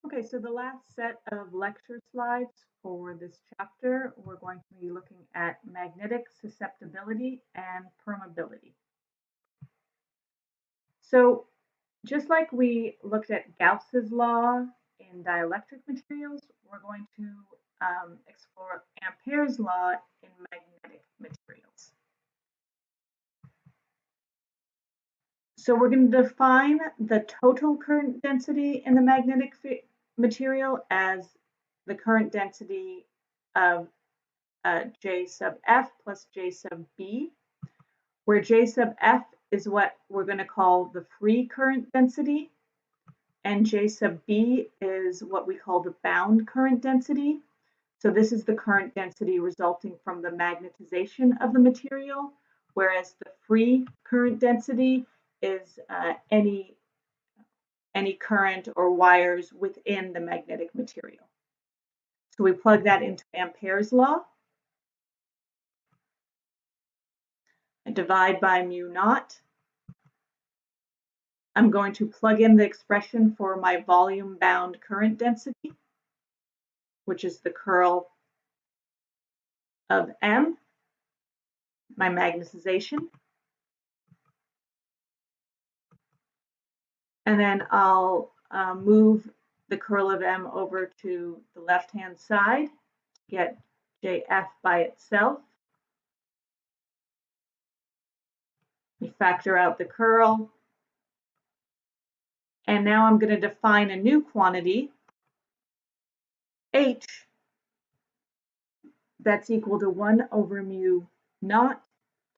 Okay, so the last set of lecture slides for this chapter, we're going to be looking at magnetic susceptibility and permeability. So just like we looked at Gauss's law in dielectric materials, we're going to explore Ampere's law in magnetic materials. So we're going to define the total current density in the magnetic material as the current density of J sub F plus J sub B, where J sub F is what we're going to call the free current density, and J sub B is what we call the bound current density. So this is the current density resulting from the magnetization of the material, whereas the free current density is any current or wires within the magnetic material. So we plug that into Ampere's law. I divide by mu naught. I'm going to plug in the expression for my volume bound current density, which is the curl of M, my magnetization. And then I'll move the curl of M over to the left-hand side to get JF by itself. We factor out the curl. And now I'm going to define a new quantity, H, that's equal to 1 over mu naught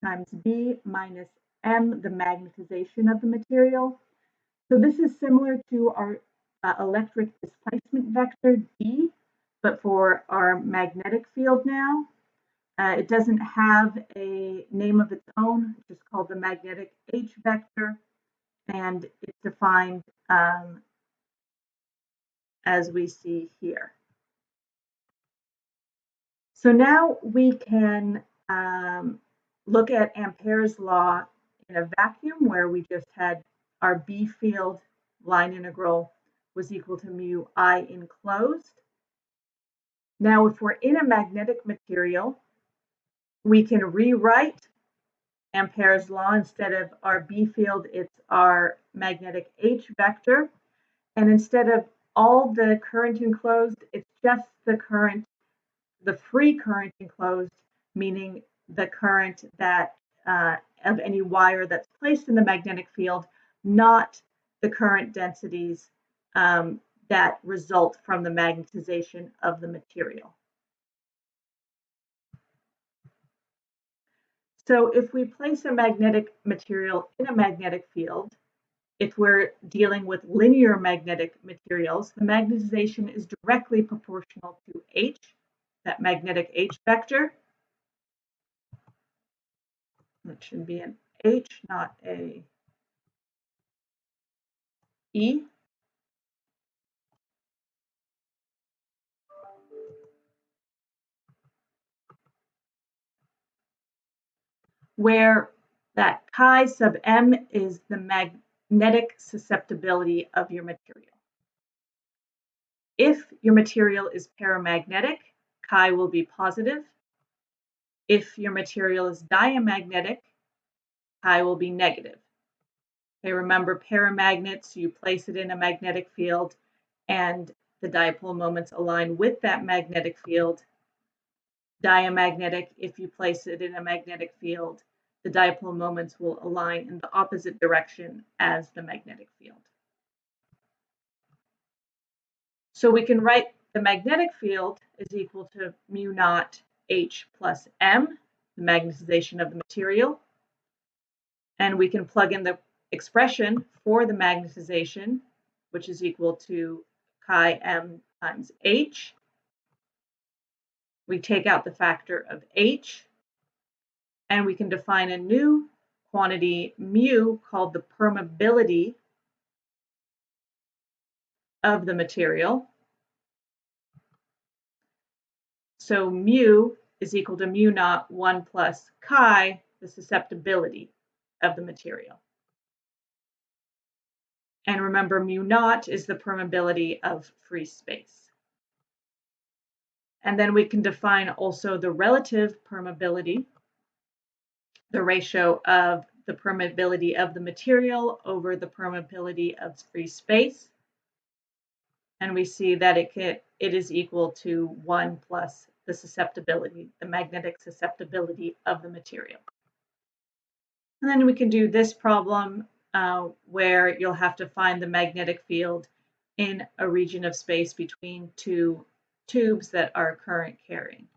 times B minus M, the magnetization of the material. So this is similar to our electric displacement vector D, but for our magnetic field now. It doesn't have a name of its own, it's just called the magnetic H vector, and it's defined as we see here. So now we can look at Ampere's law in a vacuum where we just had our B field line integral was equal to mu I enclosed. Now, if we're in a magnetic material, we can rewrite Ampere's law. Instead of our B field, it's our magnetic H vector. And instead of all the current enclosed, it's just the current, the free current enclosed, meaning the current that of any wire that's placed in the magnetic field, not the current densities that result from the magnetization of the material. So if we place a magnetic material in a magnetic field, if we're dealing with linear magnetic materials, the magnetization is directly proportional to H, that magnetic H vector. That should be an H, not a E. Where that chi sub M is the magnetic susceptibility of your material. If your material is paramagnetic, chi will be positive. If your material is diamagnetic, chi will be negative. Okay, remember paramagnets, you place it in a magnetic field and the dipole moments align with that magnetic field. Diamagnetic, if you place it in a magnetic field, the dipole moments will align in the opposite direction as the magnetic field. So we can write the magnetic field is equal to mu naught H plus M, the magnetization of the material. And we can plug in the expression for the magnetization, which is equal to chi M times H. We take out the factor of H, and we can define a new quantity mu called the permeability of the material. So mu is equal to mu naught 1 plus chi, the susceptibility of the material. And remember, mu naught is the permeability of free space. And then we can define also the relative permeability, the ratio of the permeability of the material over the permeability of free space. And we see that it is equal to 1 plus the susceptibility, the magnetic susceptibility of the material. And then we can do this problem where you'll have to find the magnetic field in a region of space between two tubes that are current carrying.